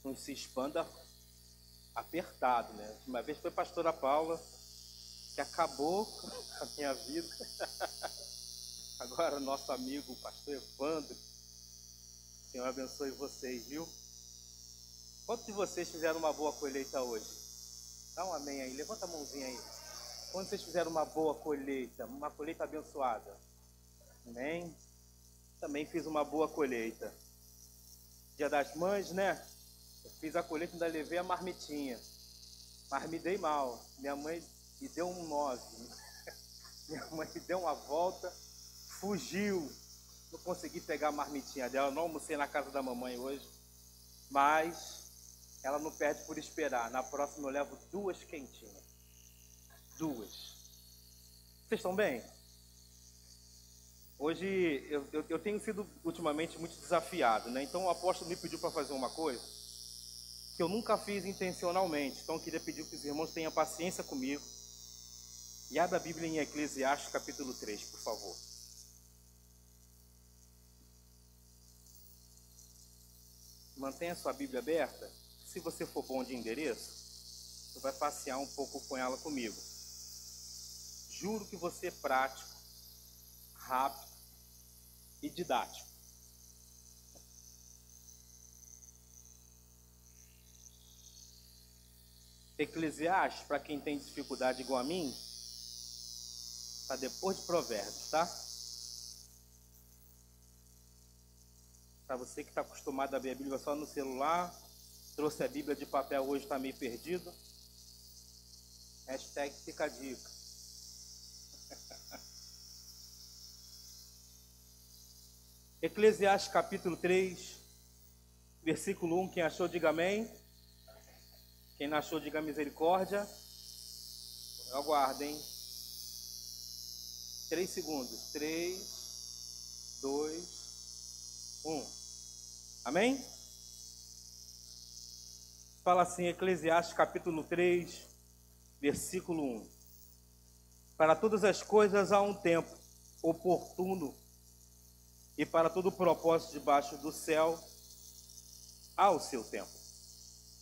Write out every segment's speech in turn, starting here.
não se expanda apertado, né? Uma vez foi a pastora Paula, que acabou com a minha vida. Agora nosso amigo, o pastor Evandro, o Senhor abençoe vocês, viu? Quantos de vocês fizeram uma boa colheita hoje? Dá um amém aí, levanta a mãozinha aí. Quando vocês fizeram uma boa colheita, uma colheita abençoada? Amém? Também fiz uma boa colheita. Dia das Mães, né? Eu fiz a colheita e ainda levei a marmitinha. Mas me dei mal. Minha mãe me deu um 9. Minha mãe me deu uma volta, fugiu. Não consegui pegar a marmitinha dela. Não almocei na casa da mamãe hoje. Mas ela não perde por esperar. Na próxima eu levo 2 quentinhas. 2. Vocês estão bem? Hoje eu tenho sido ultimamente muito desafiado, né? Então o apóstolo me pediu para fazer uma coisa que eu nunca fiz intencionalmente. Então eu queria pedir que os irmãos tenham paciência comigo. E abra a Bíblia em Eclesiastes capítulo 3, por favor. Mantenha sua Bíblia aberta. Se você for bom de endereço, você vai passear um pouco com ela comigo. Juro que você é prático, rápido e didático. Eclesiastes, para quem tem dificuldade igual a mim, está depois de Provérbios, tá? Para você que está acostumado a ver a Bíblia só no celular, trouxe a Bíblia de papel hoje, está meio perdido. Hashtag fica a dica. Eclesiastes capítulo 3, versículo 1, quem achou diga amém. Quem não achou diga misericórdia. Eu aguardo, hein? 3 segundos. 3, 2, 1. Amém? Fala assim, Eclesiastes capítulo 3, versículo 1. Para todas as coisas há um tempo oportuno, e para todo propósito debaixo do céu há o seu tempo.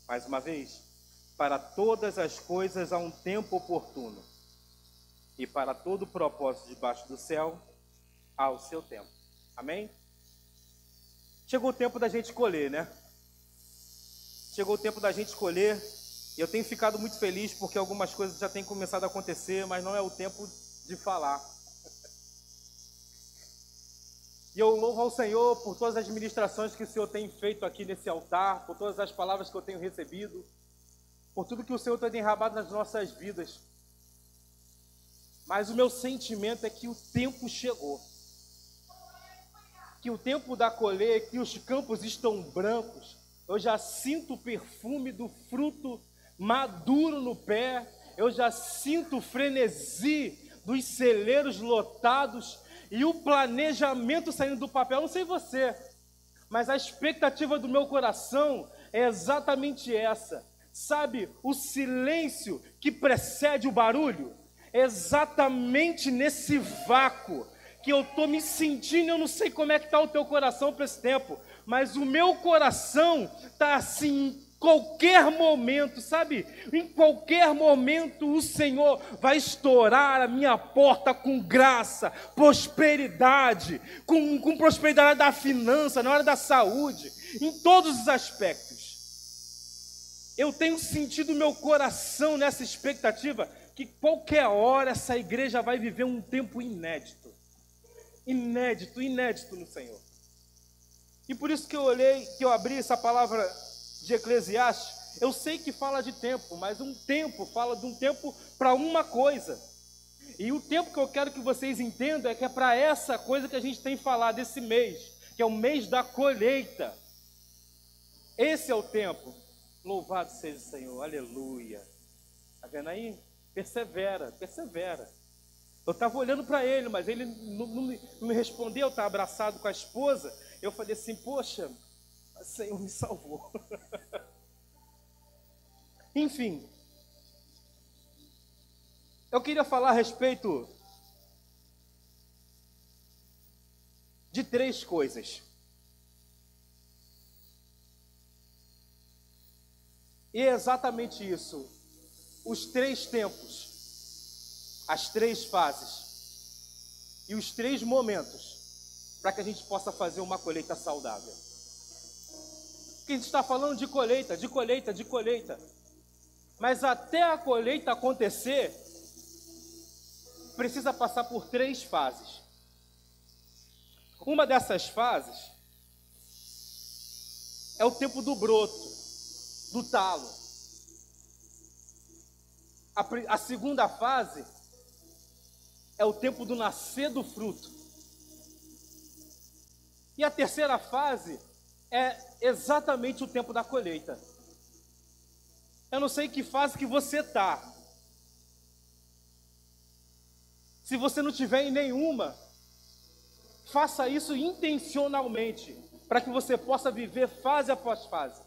Mais uma vez, para todas as coisas há um tempo oportuno, e para todo propósito debaixo do céu há o seu tempo. Amém? Chegou o tempo da gente escolher, né? Chegou o tempo da gente escolher, e eu tenho ficado muito feliz porque algumas coisas já têm começado a acontecer, mas não é o tempo de falar. E eu louvo ao Senhor por todas as ministrações que o Senhor tem feito aqui nesse altar, por todas as palavras que eu tenho recebido, por tudo que o Senhor tem derramado nas nossas vidas. Mas o meu sentimento é que o tempo chegou. Que o tempo da colheita, que os campos estão brancos. Eu já sinto o perfume do fruto maduro no pé. Eu já sinto o frenesi dos celeiros lotados e o planejamento saindo do papel. Eu não sei você, mas a expectativa do meu coração é exatamente essa. Sabe, o silêncio que precede o barulho? Exatamente nesse vácuo que eu estou me sentindo. Eu não sei como é que está o teu coração para esse tempo, mas o meu coração está assim. Em qualquer momento, sabe? Em qualquer momento o Senhor vai estourar a minha porta com graça, prosperidade, com prosperidade da finança, na hora da saúde, em todos os aspectos. Eu tenho sentido meu coração nessa expectativa que qualquer hora essa igreja vai viver um tempo inédito. Inédito no Senhor. E por isso que eu abri essa palavra de Eclesiastes. Eu sei que fala de tempo, mas um tempo fala de um tempo para uma coisa. E o tempo que eu quero que vocês entendam é que é para essa coisa que a gente tem falado esse mês, que é o mês da colheita. Esse é o tempo. Louvado seja o Senhor, aleluia. Está vendo aí? Persevera. Eu estava olhando para ele, mas ele não me respondeu. Eu estava abraçado com a esposa. Eu falei assim, poxa, o Senhor me salvou. Enfim, eu queria falar a respeito de 3 coisas. E é exatamente isso. Os 3 tempos, as 3 fases e os 3 momentos para que a gente possa fazer uma colheita saudável. Porque a gente está falando de colheita, de colheita, de colheita. Mas até a colheita acontecer, precisa passar por 3 fases. Uma dessas fases é o tempo do broto, do talo. A segunda fase é o tempo do nascer do fruto. E a terceira fase é exatamente o tempo da colheita. Eu não sei em que fase que você está. Se você não tiver em nenhuma, faça isso intencionalmente, para que você possa viver fase após fase.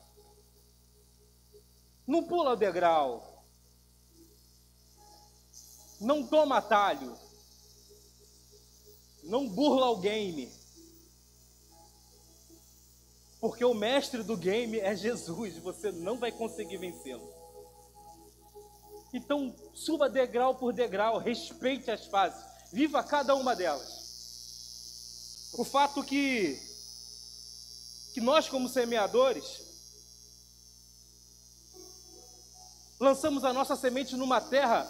Não pula o degrau. Não toma atalho. Não burla o game. Porque o mestre do game é Jesus, você não vai conseguir vencê-lo. Então, suba degrau por degrau, respeite as fases, viva cada uma delas. O fato que nós, como semeadores, lançamos a nossa semente numa terra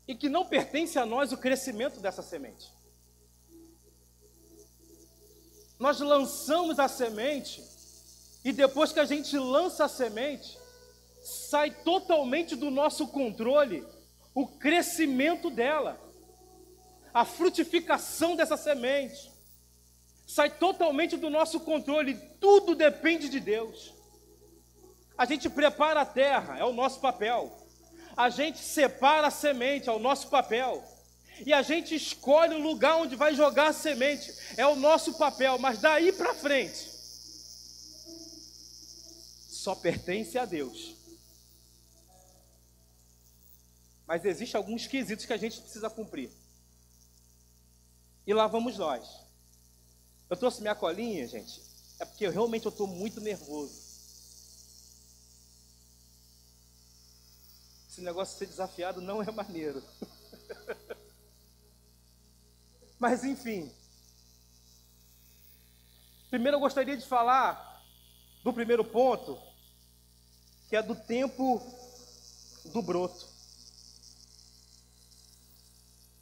e que não pertence a nós o crescimento dessa semente. Nós lançamos a semente e depois que a gente lança a semente, sai totalmente do nosso controle o crescimento dela, a frutificação dessa semente. Sai totalmente do nosso controle, tudo depende de Deus. A gente prepara a terra, é o nosso papel. A gente separa a semente, é o nosso papel. E a gente escolhe o lugar onde vai jogar a semente, é o nosso papel. Mas daí para frente, só pertence a Deus. Mas existem alguns quesitos que a gente precisa cumprir. E lá vamos nós. Eu trouxe minha colinha, gente, é porque realmente eu estou muito nervoso. Esse negócio de ser desafiado não é maneiro. Mas enfim. Primeiro eu gostaria de falar do primeiro ponto, que é do tempo do broto.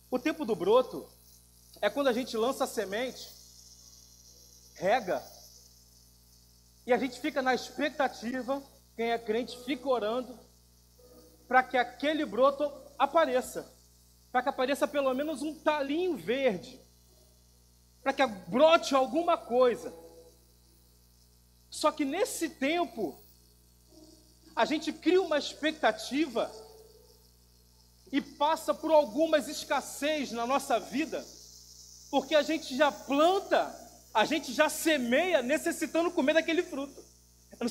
O tempo do broto é quando a gente lança a semente, rega, e a gente fica na expectativa, quem é crente fica orando, para que aquele broto apareça, para que apareça pelo menos um talinho verde, para que brote alguma coisa. Só que nesse tempo, a gente cria uma expectativa e passa por algumas escassez na nossa vida, porque a gente já planta, a gente já semeia necessitando comer daquele fruto. Eu não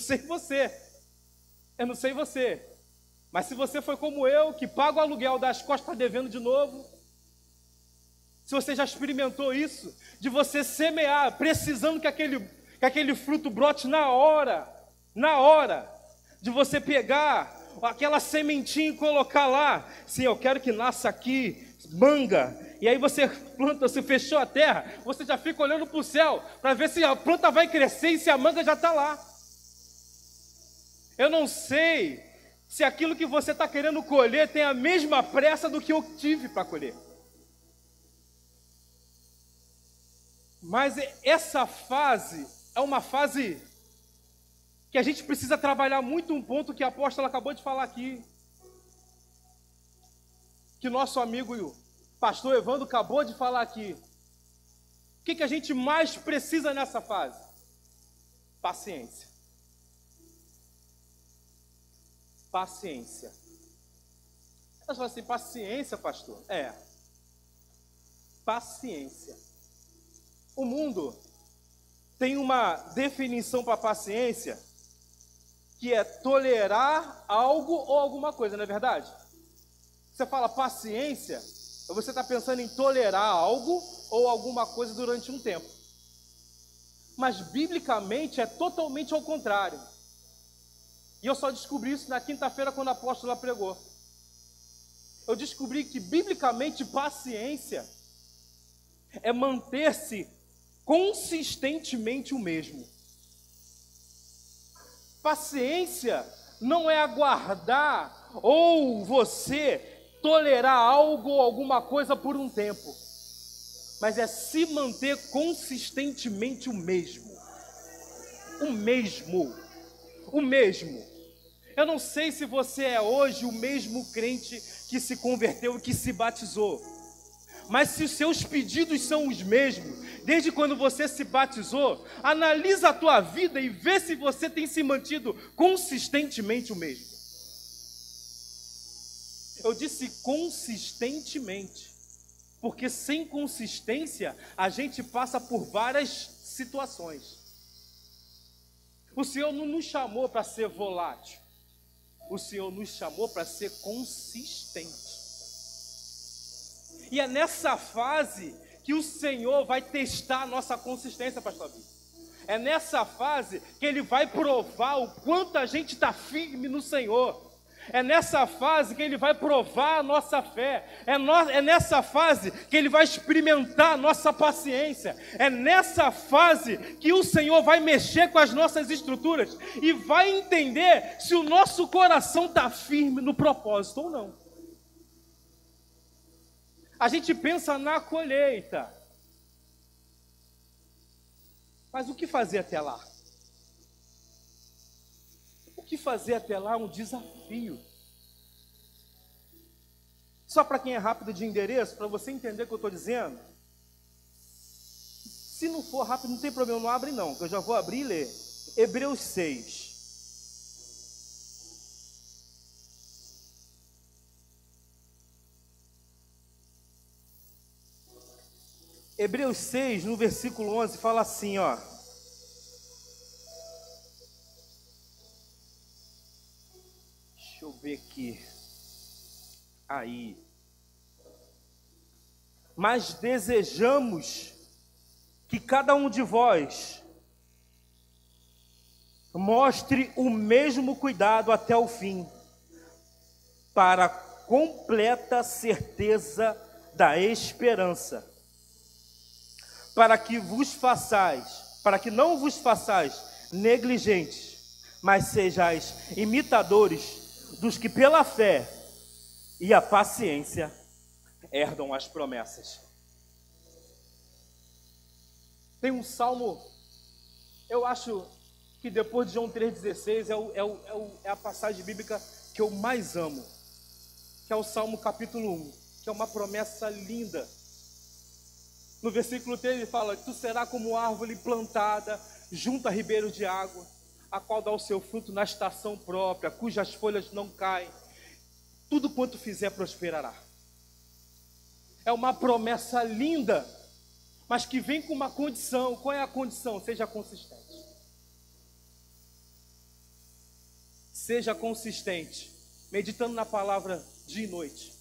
sei você, mas se você foi como eu, que paga o aluguel das costas, está devendo de novo, se você já experimentou isso, de você semear, precisando que aquele fruto brote na hora, de você pegar aquela sementinha e colocar lá, sim, eu quero que nasça aqui, manga, e aí você planta, você fechou a terra, você já fica olhando para o céu, para ver se a planta vai crescer e se a manga já está lá. Eu não sei se aquilo que você está querendo colher tem a mesma pressa do que eu tive para colher. Mas essa fase é uma fase que a gente precisa trabalhar muito, um ponto que a apóstola acabou de falar aqui, que nosso amigo e o pastor Evandro acabou de falar aqui. O que a gente mais precisa nessa fase? Paciência. Paciência. Você fala assim, paciência, pastor? É. Paciência. O mundo tem uma definição para paciência que é tolerar algo ou alguma coisa, não é verdade? Você fala paciência, você está pensando em tolerar algo ou alguma coisa durante um tempo. Mas biblicamente é totalmente ao contrário. E eu só descobri isso na quinta-feira quando a apóstola pregou. Eu descobri que, biblicamente, paciência é manter-se consistentemente o mesmo. Paciência não é aguardar ou você tolerar algo ou alguma coisa por um tempo, mas é se manter consistentemente o mesmo. O mesmo. O mesmo. Eu não sei se você é hoje o mesmo crente que se converteu e que se batizou, mas se os seus pedidos são os mesmos, desde quando você se batizou, analisa a tua vida e vê se você tem se mantido consistentemente o mesmo. Eu disse consistentemente, porque sem consistência a gente passa por várias situações. O Senhor não nos chamou para ser volátil, o Senhor nos chamou para ser consistente. E é nessa fase que o Senhor vai testar a nossa consistência, pastor Bíblia. É nessa fase que Ele vai provar o quanto a gente está firme no Senhor. É nessa fase que Ele vai provar a nossa fé. É nessa fase que Ele vai experimentar a nossa paciência. É nessa fase que o Senhor vai mexer com as nossas estruturas e vai entender se o nosso coração está firme no propósito ou não. A gente pensa na colheita, mas o que fazer até lá? O que fazer até lá é um desafio. Só para quem é rápido de endereço, para você entender o que eu estou dizendo. Se não for rápido, não tem problema, não abre não, que eu já vou abrir e ler. Hebreus 6. Hebreus 6, no versículo 11, fala assim, ó. Deixa eu ver aqui. Aí. Mas desejamos que cada um de vós mostre o mesmo cuidado até o fim, para a completa certeza da esperança, para que não vos façais negligentes, mas sejais imitadores dos que pela fé e a paciência herdam as promessas. Tem um salmo, eu acho que depois de João 3,16 é a passagem bíblica que eu mais amo, que é o Salmo capítulo 1, que é uma promessa linda. No versículo 3 ele fala: tu serás como árvore plantada junto a ribeiro de água, a qual dá o seu fruto na estação própria, cujas folhas não caem, tudo quanto fizer prosperará. É uma promessa linda, mas que vem com uma condição. Qual é a condição? Seja consistente. Seja consistente, meditando na palavra dia e noite.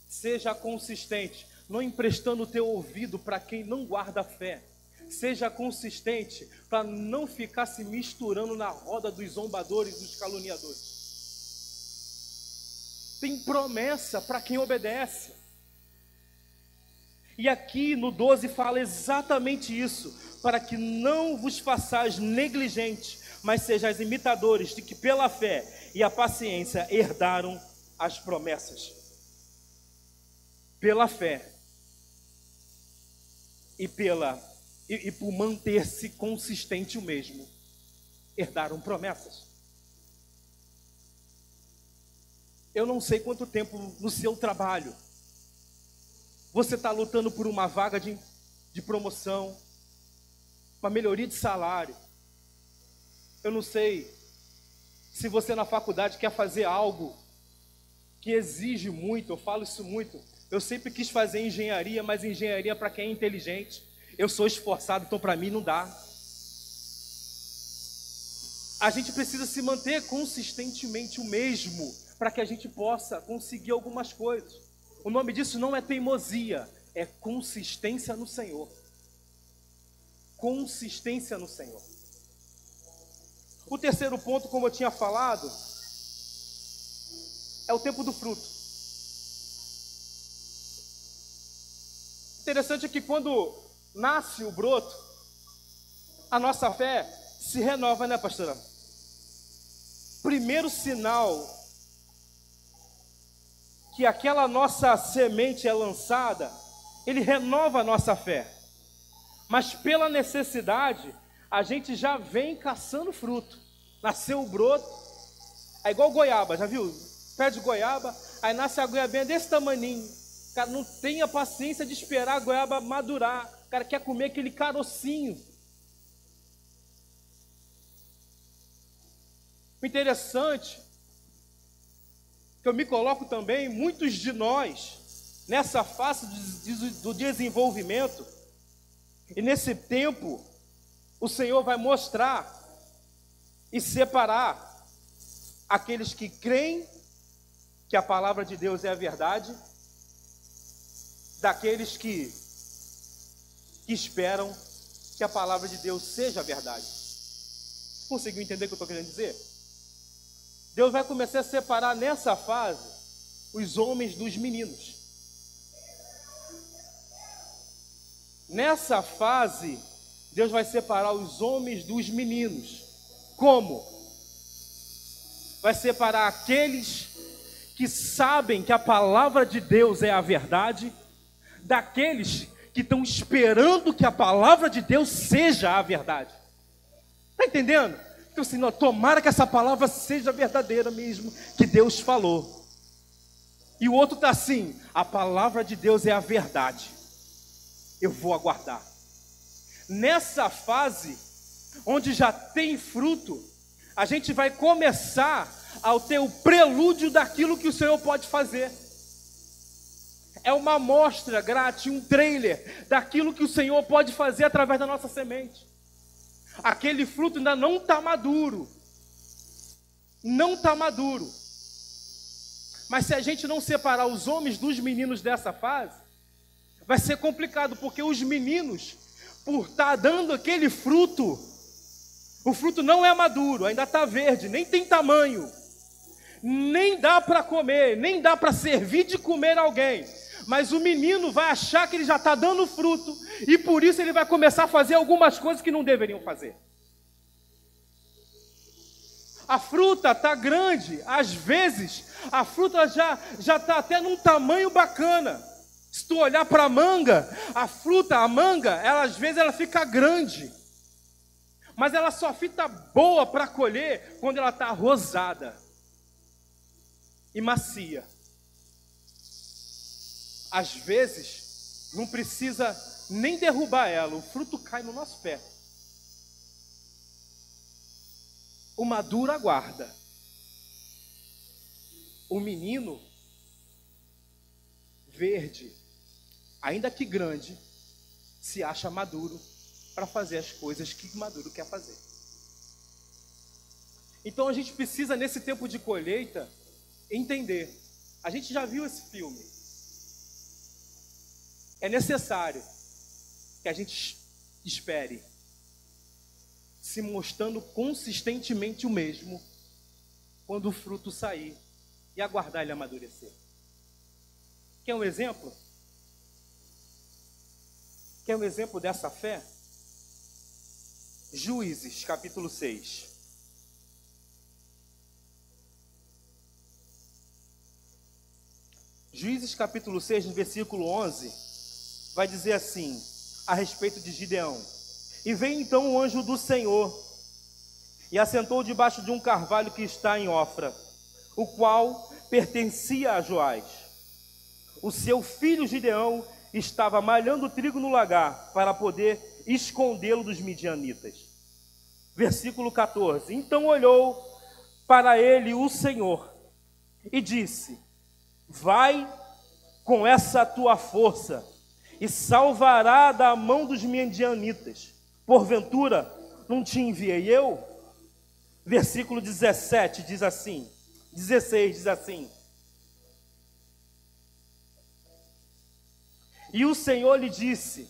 Seja consistente, não emprestando o teu ouvido para quem não guarda a fé. Seja consistente para não ficar se misturando na roda dos zombadores e dos caluniadores. Tem promessa para quem obedece. E aqui no 12 fala exatamente isso: para que não vos façais negligentes, mas sejais imitadores de que pela fé e a paciência herdaram as promessas. Pela fé e por manter-se consistente o mesmo, herdaram promessas. Eu não sei quanto tempo no seu trabalho você está lutando por uma vaga de promoção, uma melhoria de salário. Eu não sei se você na faculdade quer fazer algo que exige muito. Eu falo isso muito. Eu sempre quis fazer engenharia, mas engenharia para quem é inteligente. Eu sou esforçado, então para mim não dá. A gente precisa se manter consistentemente o mesmo, para que a gente possa conseguir algumas coisas. O nome disso não é teimosia, é consistência no Senhor. Consistência no Senhor. O terceiro ponto, como eu tinha falado, é o tempo do fruto. Interessante é que quando nasce o broto, a nossa fé se renova, né, pastora? Primeiro sinal que aquela nossa semente é lançada, ele renova a nossa fé. Mas pela necessidade, a gente já vem caçando fruto. Nasceu o broto, é igual goiaba, já viu? Pé de goiaba, aí nasce a goiabinha desse tamaninho. O cara não tem a paciência de esperar a goiaba madurar. O cara quer comer aquele carocinho. O interessante, que eu me coloco também, muitos de nós, nessa fase do desenvolvimento, e nesse tempo, o Senhor vai mostrar e separar aqueles que creem que a palavra de Deus é a verdade, daqueles que esperam que a palavra de Deus seja a verdade. Conseguiu entender o que eu estou querendo dizer? Deus vai começar a separar nessa fase os homens dos meninos. Nessa fase, Deus vai separar os homens dos meninos. Como? Vai separar aqueles que sabem que a palavra de Deus é a verdade, daqueles que estão esperando que a palavra de Deus seja a verdade. Está entendendo? Então assim, tomara que essa palavra seja verdadeira mesmo, que Deus falou. E o outro está assim, a palavra de Deus é a verdade, eu vou aguardar. Nessa fase, onde já tem fruto, a gente vai começar a ter o prelúdio daquilo que o Senhor pode fazer. É uma amostra grátis, um trailer daquilo que o Senhor pode fazer através da nossa semente. Aquele fruto ainda não está maduro. Não está maduro. Mas se a gente não separar os homens dos meninos dessa fase, vai ser complicado, porque os meninos, por estar dando aquele fruto, o fruto não é maduro, ainda está verde, nem tem tamanho, nem dá para comer, nem dá para servir de comer alguém. Mas o menino vai achar que ele já está dando fruto, e por isso ele vai começar a fazer algumas coisas que não deveriam fazer. A fruta está grande, às vezes a fruta já está até num tamanho bacana. Se tu olhar para a manga, a manga, ela, às vezes ela fica grande, mas ela só fica boa para colher quando ela está rosada e macia. Às vezes, não precisa nem derrubar ela, o fruto cai no nosso pé. O maduro aguarda. O menino verde, ainda que grande, se acha maduro para fazer as coisas que o maduro quer fazer. Então a gente precisa, nesse tempo de colheita, entender. A gente já viu esse filme. É necessário que a gente espere, se mostrando consistentemente o mesmo, quando o fruto sair, e aguardar ele amadurecer. Quer um exemplo? Quer um exemplo dessa fé? Juízes, capítulo 6. Juízes, capítulo 6, no versículo 11, vai dizer assim, a respeito de Gideão: e veio então o anjo do Senhor, e assentou debaixo de um carvalho que está em Ofra, o qual pertencia a Joás. O seu filho Gideão estava malhando trigo no lagar, para poder escondê-lo dos midianitas. Versículo 14: então olhou para ele o Senhor, e disse: vai com essa tua força, e salvará da mão dos midianitas. Porventura, não te enviei eu? Versículo 17 diz assim, 16 diz assim: e o Senhor lhe disse: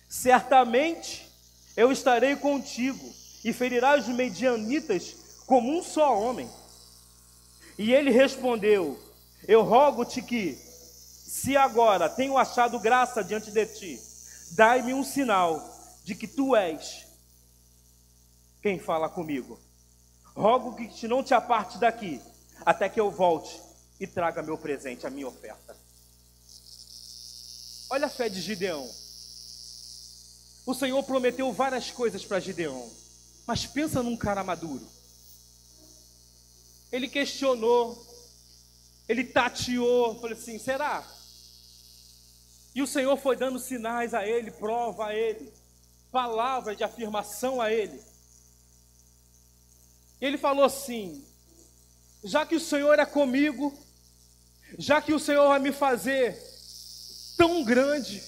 certamente eu estarei contigo, e ferirás os medianitas como um só homem. E ele respondeu: eu rogo-te que, se agora tenho achado graça diante de ti, dai-me um sinal de que tu és quem fala comigo. Rogo que não te aparte daqui, até que eu volte e traga meu presente, a minha oferta. Olha a fé de Gideão. O Senhor prometeu várias coisas para Gideão, mas pensa num cara maduro. Ele questionou, ele tateou, falou assim: será? E o Senhor foi dando sinais a ele, prova a ele, palavras de afirmação a ele. E ele falou assim: já que o Senhor é comigo, já que o Senhor vai me fazer tão grande,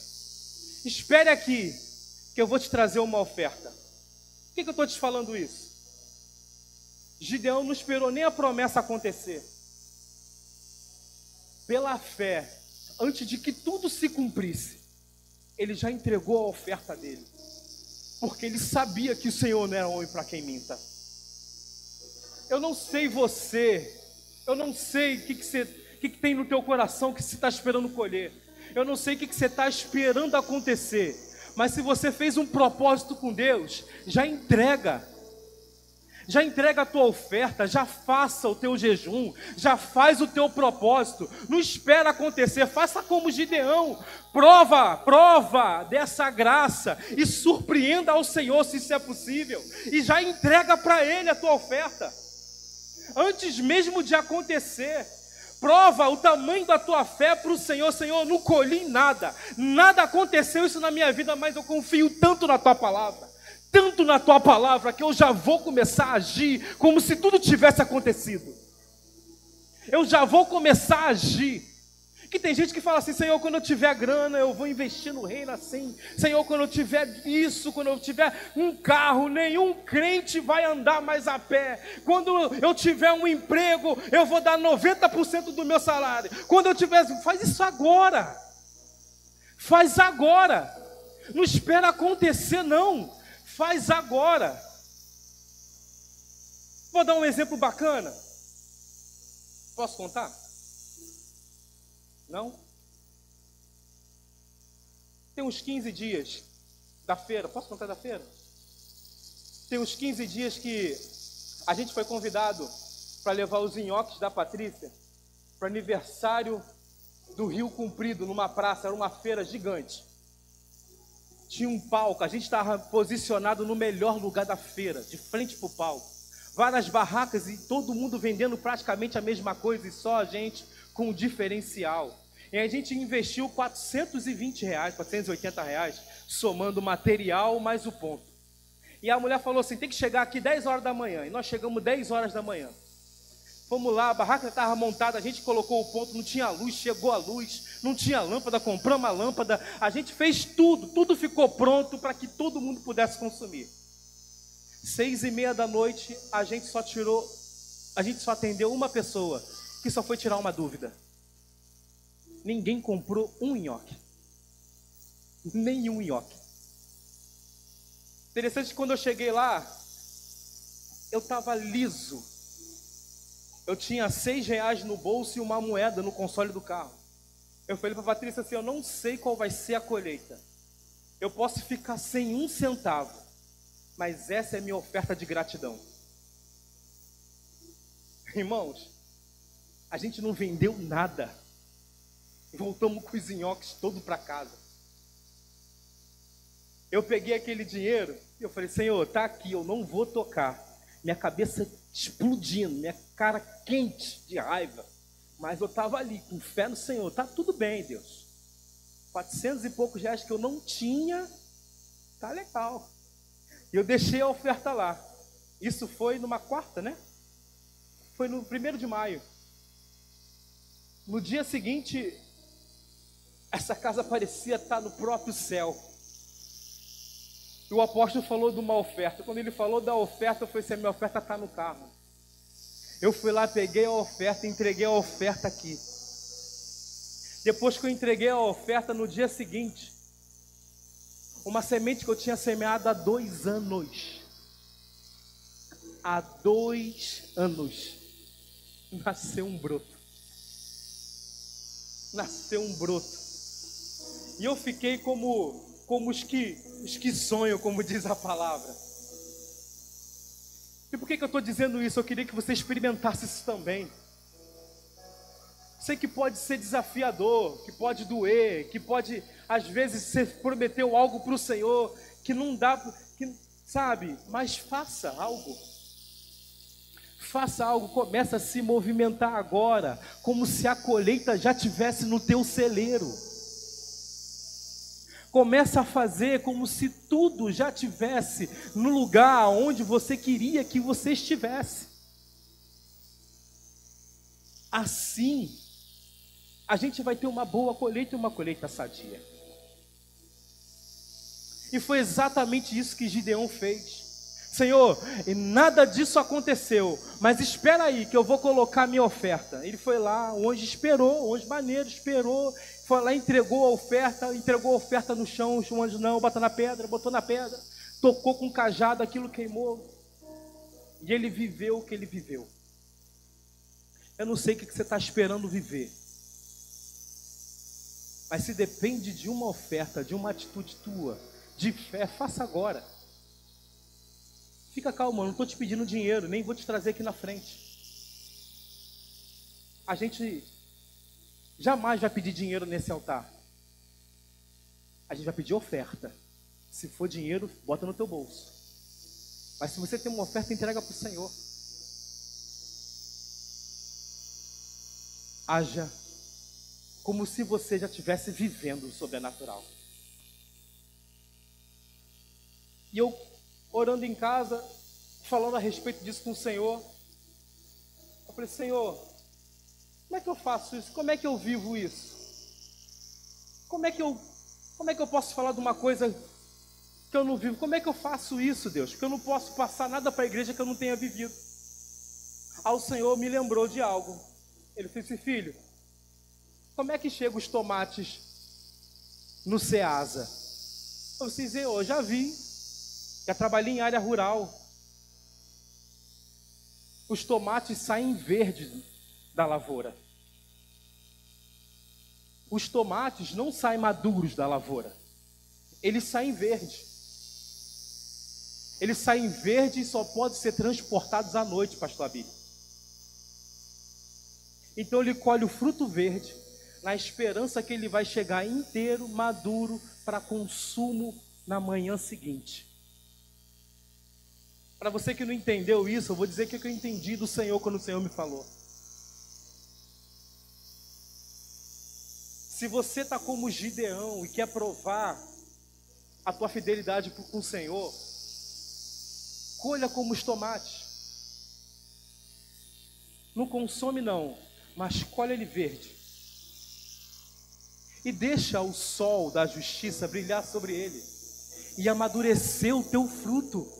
espere aqui, que eu vou te trazer uma oferta. Por que eu estou te falando isso? Gideão não esperou nem a promessa acontecer. Pela fé, antes de que tudo se cumprisse, ele já entregou a oferta dele, porque ele sabia que o Senhor não era homem para quem minta. Eu não sei você, eu não sei o que tem no teu coração que você está esperando colher, eu não sei o que você está esperando acontecer, mas se você fez um propósito com Deus, já entrega a tua oferta, já faça o teu jejum, já faz o teu propósito, não espera acontecer, faça como Gideão, prova dessa graça e surpreenda ao Senhor se isso é possível, e já entrega para Ele a tua oferta, antes mesmo de acontecer. Prova o tamanho da tua fé para o Senhor. Senhor, eu não colhi nada aconteceu isso na minha vida, mas eu confio tanto na tua palavra, que eu já vou começar a agir como se tudo tivesse acontecido. Eu já vou começar a agir. Que tem gente que fala assim: Senhor, quando eu tiver grana, eu vou investir no reino assim. Senhor, quando eu tiver isso, quando eu tiver um carro, nenhum crente vai andar mais a pé. Quando eu tiver um emprego, eu vou dar 90% do meu salário. Quando eu tiver, faz isso agora. Faz agora. Não espera acontecer, não. Faz agora. Vou dar um exemplo bacana. Posso contar? Não? Tem uns 15 dias da feira. Posso contar da feira? Tem uns 15 dias que a gente foi convidado para levar os nhoques da Patrícia para o aniversário do Rio Comprido, numa praça. Era uma feira gigante. Tinha um palco, a gente estava posicionado no melhor lugar da feira, de frente para o palco. Várias barracas e todo mundo vendendo praticamente a mesma coisa, e só a gente com um diferencial. E a gente investiu R$420, R$480, somando o material mais o ponto. E a mulher falou assim: tem que chegar aqui 10 horas da manhã. E nós chegamos 10 horas da manhã. Fomos lá, a barraca estava montada, a gente colocou o ponto, não tinha luz, chegou a luz, não tinha lâmpada, compramos a lâmpada, a gente fez tudo ficou pronto para que todo mundo pudesse consumir. 6:30 da noite, a gente só atendeu uma pessoa, que só foi tirar uma dúvida. Ninguém comprou um nhoque. Nenhum nhoque. Interessante que quando eu cheguei lá, eu estava liso. Eu tinha R$6 no bolso e uma moeda no console do carro. Eu falei para a Patrícia assim: eu não sei qual vai ser a colheita. Eu posso ficar sem um centavo, mas essa é a minha oferta de gratidão. Irmãos, a gente não vendeu nada. Voltamos com os nhoques todo para casa. Eu peguei aquele dinheiro e eu falei: Senhor, está aqui, eu não vou tocar. Minha cabeça explodindo, minha cara quente de raiva. Mas eu estava ali, com fé no Senhor. Tá tudo bem, Deus. 400 e poucos reais que eu não tinha, tá legal. E eu deixei a oferta lá. Isso foi numa quarta, né? Foi no 1º de maio. No dia seguinte, essa casa parecia estar no próprio céu. E o apóstolo falou de uma oferta. Quando ele falou da oferta, eu falei assim: a minha oferta está no carro. Eu fui lá, peguei a oferta, entreguei a oferta aqui. Depois que eu entreguei a oferta, no dia seguinte, uma semente que eu tinha semeado há 2 anos, há 2 anos, nasceu um broto. Nasceu um broto. E eu fiquei como os que sonham, como diz a palavra. E por que eu estou dizendo isso? Eu queria que você experimentasse isso também. Sei que pode ser desafiador, que pode doer, que pode, às vezes, você prometeu algo para o Senhor, que não dá, sabe? Mas faça algo. Faça algo, começa a se movimentar agora, como se a colheita já estivesse no teu celeiro. Começa a fazer como se tudo já estivesse no lugar onde você queria que você estivesse. Assim, a gente vai ter uma boa colheita e uma colheita sadia. E foi exatamente isso que Gideão fez. Senhor, e nada disso aconteceu, mas espera aí que eu vou colocar a minha oferta. Ele foi lá, o anjo esperou, o anjo maneiro esperou, foi lá, entregou a oferta no chão, o anjo não, botou na pedra, tocou com o cajado, aquilo queimou, e ele viveu o que ele viveu. Eu não sei o que você está esperando viver, mas se depende de uma oferta, de uma atitude tua, de fé, faça agora. Fica calmo, eu não estou te pedindo dinheiro, nem vou te trazer aqui na frente. A gente jamais vai pedir dinheiro nesse altar. A gente vai pedir oferta. Se for dinheiro, bota no teu bolso. Mas se você tem uma oferta, entrega para o Senhor. Haja como se você já estivesse vivendo o sobrenatural. E eu, orando em casa, falando a respeito disso com o Senhor, eu falei: Senhor, como é que eu faço isso? Como é que eu vivo isso? Como é que eu posso falar de uma coisa que eu não vivo? Como é que eu faço isso, Deus? Porque eu não posso passar nada para a igreja que eu não tenha vivido. Aí o Senhor me lembrou de algo. Ele disse: filho, como é que chegam os tomates no Ceasa? Eu disse: Senhor, eu já vi. Já trabalhei em área rural. Os tomates saem verdes da lavoura. Os tomates não saem maduros da lavoura. Eles saem verdes. Eles saem verdes e só podem ser transportados à noite, pastor Abílio. Então ele colhe o fruto verde, na esperança que ele vai chegar inteiro, maduro, para consumo na manhã seguinte. Para você que não entendeu isso, eu vou dizer o que eu entendi do Senhor quando o Senhor me falou. Se você está como Gideão e quer provar a tua fidelidade com o Senhor, colha como os tomates. Não consome não, mas colhe ele verde. E deixa o sol da justiça brilhar sobre ele e amadurecer o teu fruto.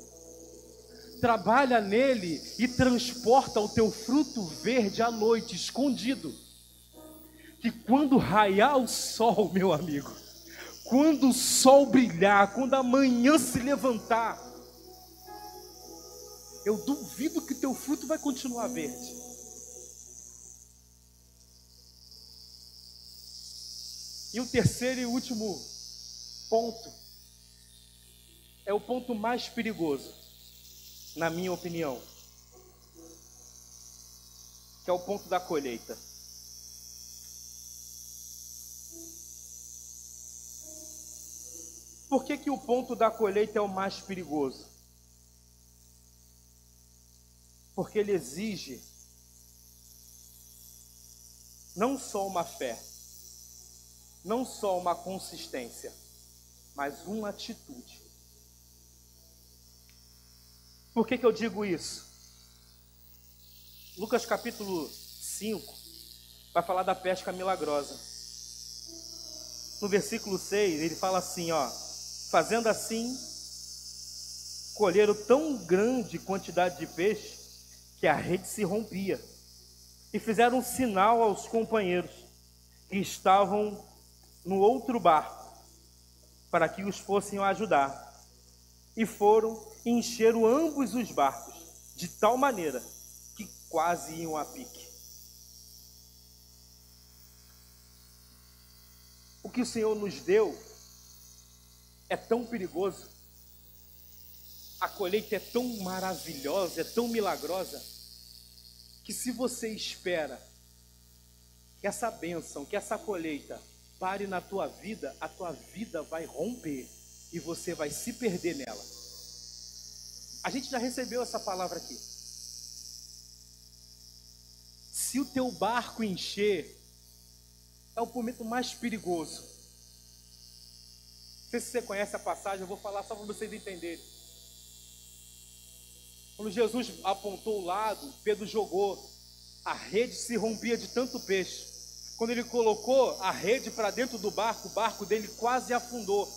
Trabalha nele e transporta o teu fruto verde à noite, escondido. Que quando raiar o sol, meu amigo, quando o sol brilhar, quando a manhã se levantar, eu duvido que teu fruto vai continuar verde. E o terceiro e último ponto, é o ponto mais perigoso, na minha opinião, que é o ponto da colheita. Por que o ponto da colheita é o mais perigoso? Porque ele exige não só uma fé, não só uma consistência, mas uma atitude. Por que eu digo isso? Lucas capítulo 5 vai falar da pesca milagrosa. No versículo 6 ele fala assim, ó: fazendo assim, colheram tão grande quantidade de peixe que a rede se rompia, e fizeram um sinal aos companheiros que estavam no outro barco, para que os fossem ajudar. E foram e encheram ambos os barcos, de tal maneira que quase iam a pique. O que o Senhor nos deu é tão perigoso, a colheita é tão maravilhosa, é tão milagrosa, que se você espera que essa bênção, que essa colheita pare na tua vida, a tua vida vai romper e você vai se perder nela. A gente já recebeu essa palavra aqui. Se o teu barco encher, é o momento mais perigoso. Não sei se você conhece a passagem, eu vou falar só para vocês entenderem. Quando Jesus apontou o lado, Pedro jogou, a rede se rompia de tanto peixe. Quando ele colocou a rede para dentro do barco, o barco dele quase afundou.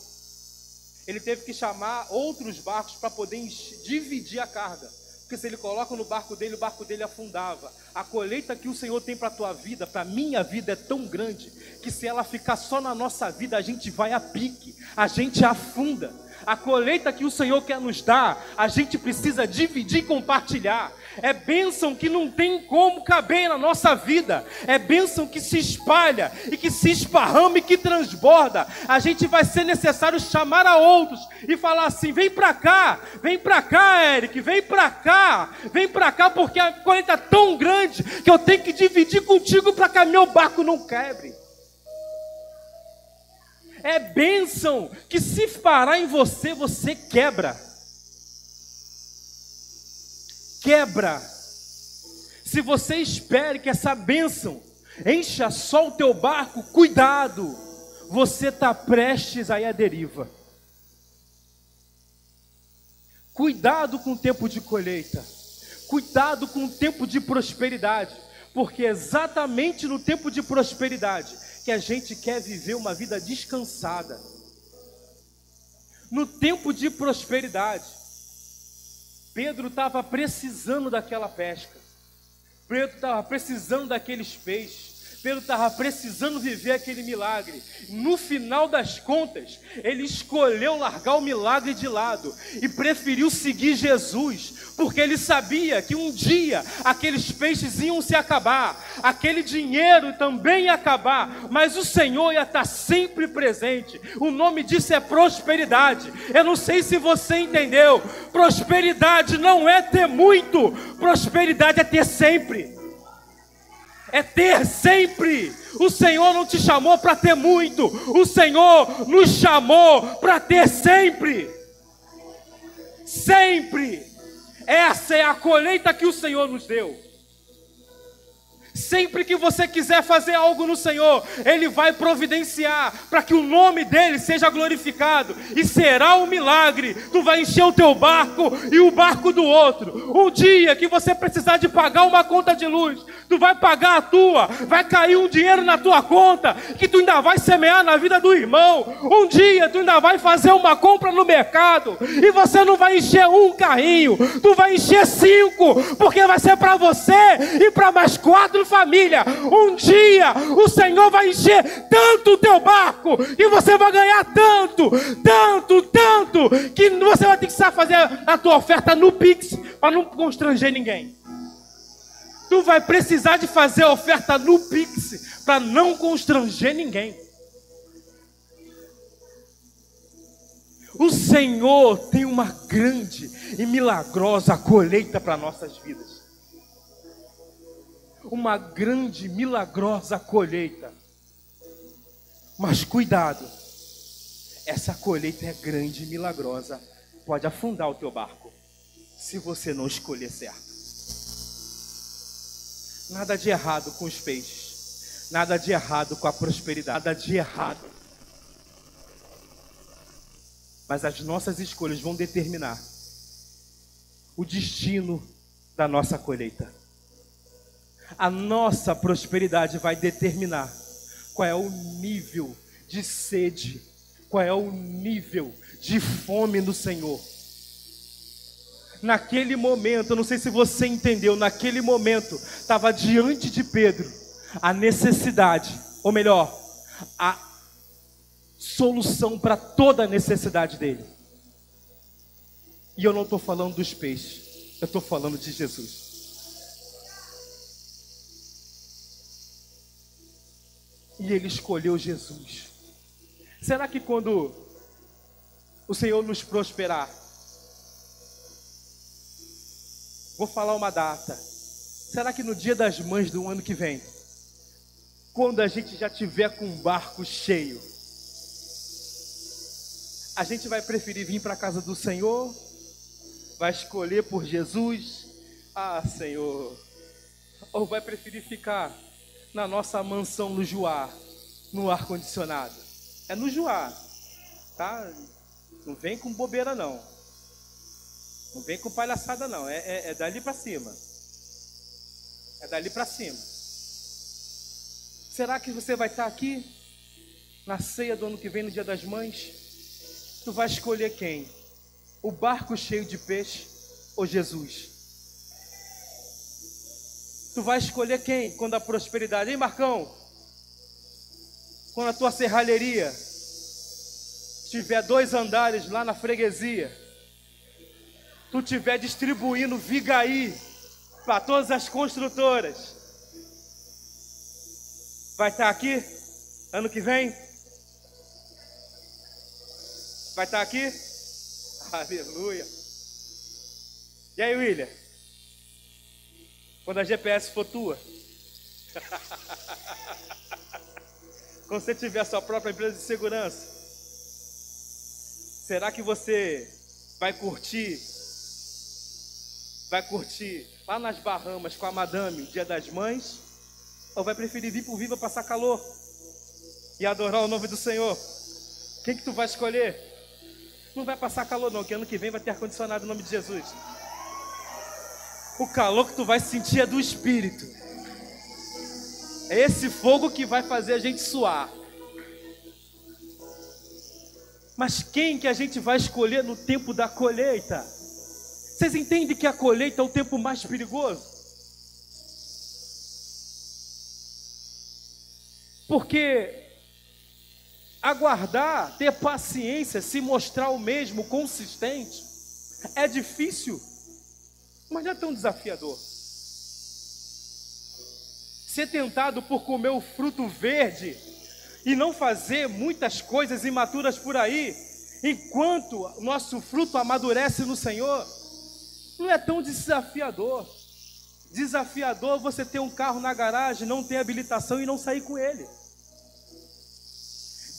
Ele teve que chamar outros barcos para poder dividir a carga. Porque se ele coloca no barco dele, o barco dele afundava. A colheita que o Senhor tem para a tua vida, para a minha vida, é tão grande, que se ela ficar só na nossa vida, a gente vai a pique, a gente afunda. A colheita que o Senhor quer nos dar, a gente precisa dividir e compartilhar. É bênção que não tem como caber na nossa vida. É bênção que se espalha e que se esparrama e que transborda. A gente vai ser necessário chamar a outros e falar assim: vem para cá, Eric, vem para cá, porque a colheita é tão grande que eu tenho que dividir contigo para que meu barco não quebre. É bênção que se parar em você, você quebra. Quebra. Se você espere que essa bênção encha só o teu barco, cuidado, você está prestes a ir à deriva. Cuidado com o tempo de colheita. Cuidado com o tempo de prosperidade. Porque exatamente no tempo de prosperidade que a gente quer viver uma vida descansada. No tempo de prosperidade, Pedro estava precisando daquela pesca. Pedro estava precisando daqueles peixes. Pedro estava precisando viver aquele milagre. No final das contas, ele escolheu largar o milagre de lado e preferiu seguir Jesus, porque ele sabia que um dia aqueles peixes iam se acabar, aquele dinheiro também ia acabar, mas o Senhor ia estar sempre presente. O nome disso é prosperidade. Eu não sei se você entendeu. Prosperidade não é ter muito, prosperidade é ter sempre. É ter sempre. O Senhor não te chamou para ter muito, o Senhor nos chamou para ter sempre. Sempre. Essa é a colheita que o Senhor nos deu. Sempre que você quiser fazer algo no Senhor, Ele vai providenciar para que o nome dEle seja glorificado. E será um milagre. Tu vai encher o teu barco e o barco do outro. Um dia que você precisar de pagar uma conta de luz, tu vai pagar a tua. Vai cair um dinheiro na tua conta que tu ainda vai semear na vida do irmão. Um dia tu ainda vai fazer uma compra no mercado e você não vai encher um carrinho, tu vai encher 5, porque vai ser para você e para mais 4 família. Um dia o Senhor vai encher tanto o teu barco e você vai ganhar tanto, que você vai ter que fazer a tua oferta no Pix para não constranger ninguém. Tu vai precisar de fazer a oferta no Pix para não constranger ninguém. O Senhor tem uma grande e milagrosa colheita para nossas vidas. Uma grande, milagrosa colheita. Mas cuidado, essa colheita é grande e milagrosa, pode afundar o teu barco, se você não escolher certo. Nada de errado com os peixes, nada de errado com a prosperidade, nada de errado. Mas as nossas escolhas vão determinar o destino da nossa colheita. A nossa prosperidade vai determinar qual é o nível de sede, qual é o nível de fome no Senhor. Naquele momento, eu não sei se você entendeu, naquele momento estava diante de Pedro a necessidade, ou melhor, a solução para toda a necessidade dele. E eu não estou falando dos peixes, Eu estou falando de Jesus. E ele escolheu Jesus. Será que quando o Senhor nos prosperar, vou falar uma data, será que no Dia das Mães do ano que vem, quando a gente já tiver com um barco cheio, a gente vai preferir vir para a casa do Senhor? Vai escolher por Jesus? Ah, Senhor. Ou vai preferir ficar na nossa mansão no Juá, no ar-condicionado? É no Juá, tá? Não vem com bobeira não. Não vem com palhaçada não. É dali para cima. É dali para cima. Será que você vai estar aqui na ceia do ano que vem, no Dia das Mães? Tu vai escolher quem? O barco cheio de peixe ou Jesus? Tu vai escolher quem quando a prosperidade... Hein, Marcão? Quando a tua serralheria tiver 2 andares lá na freguesia, tu tiver distribuindo Vigaí para todas as construtoras, vai estar aqui ano que vem? Vai estar aqui? Aleluia. E aí, William? Quando a GPS for tua? Quando você tiver a sua própria empresa de segurança, será que você vai curtir lá nas Bahamas com a madame, Dia das Mães? Ou vai preferir vir por Viva passar calor e adorar o nome do Senhor? Quem que tu vai escolher? Não vai passar calor não, que ano que vem vai ter ar-condicionado em nome de Jesus. O calor que tu vai sentir é do Espírito. É esse fogo que vai fazer a gente suar. Mas quem que a gente vai escolher no tempo da colheita? Vocês entendem que a colheita é o tempo mais perigoso? Porque aguardar, ter paciência, se mostrar o mesmo, consistente, é difícil, mas não é tão desafiador. Ser tentado por comer o fruto verde e não fazer muitas coisas imaturas por aí, enquanto o nosso fruto amadurece no Senhor, não é tão desafiador. Desafiador você ter um carro na garagem, não ter habilitação e não sair com ele.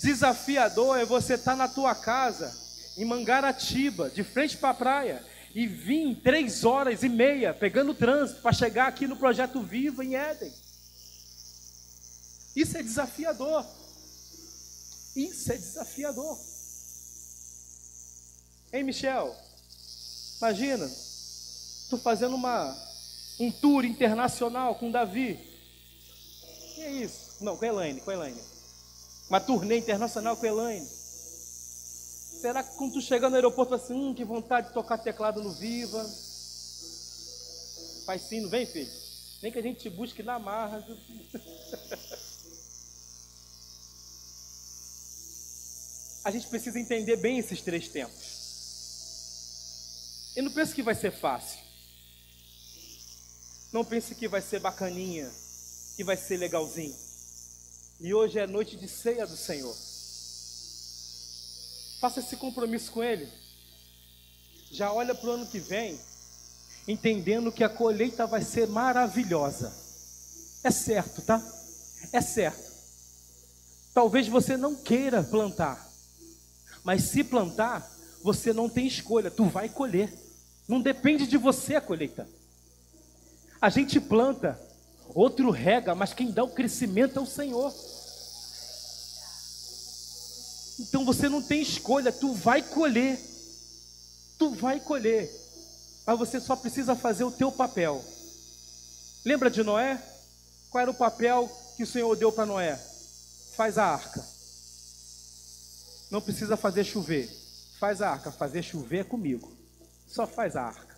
Desafiador é você estar na tua casa, em Mangaratiba, de frente para a praia, e vir 3h30 pegando trânsito para chegar aqui no Projeto Viva em Éden. Isso é desafiador. Isso é desafiador. Hein, Michel? Imagina, tu fazendo um tour internacional com Davi. Que é isso? Não, com a Elaine. Uma turnê internacional com a Elaine. Será que quando tu chegar no aeroporto, assim, que vontade de tocar teclado no Viva? Faz sim, não vem, filho? Nem que a gente te busque na marra. A gente precisa entender bem esses 3 tempos. Eu não penso que vai ser fácil. Não pense que vai ser bacaninha, que vai ser legalzinho. E hoje é noite de ceia do Senhor. Faça esse compromisso com Ele. Já olha para o ano que vem, entendendo que a colheita vai ser maravilhosa. É certo, tá? É certo. Talvez você não queira plantar, mas se plantar, você não tem escolha, tu vai colher. Não depende de você a colheita. A gente planta, outro rega, mas quem dá o crescimento é o Senhor. Então você não tem escolha, tu vai colher. Tu vai colher. Mas você só precisa fazer o teu papel. Lembra de Noé? Qual era o papel que o Senhor deu para Noé? Faz a arca. Não precisa fazer chover. Faz a arca. Fazer chover é comigo. Só faz a arca.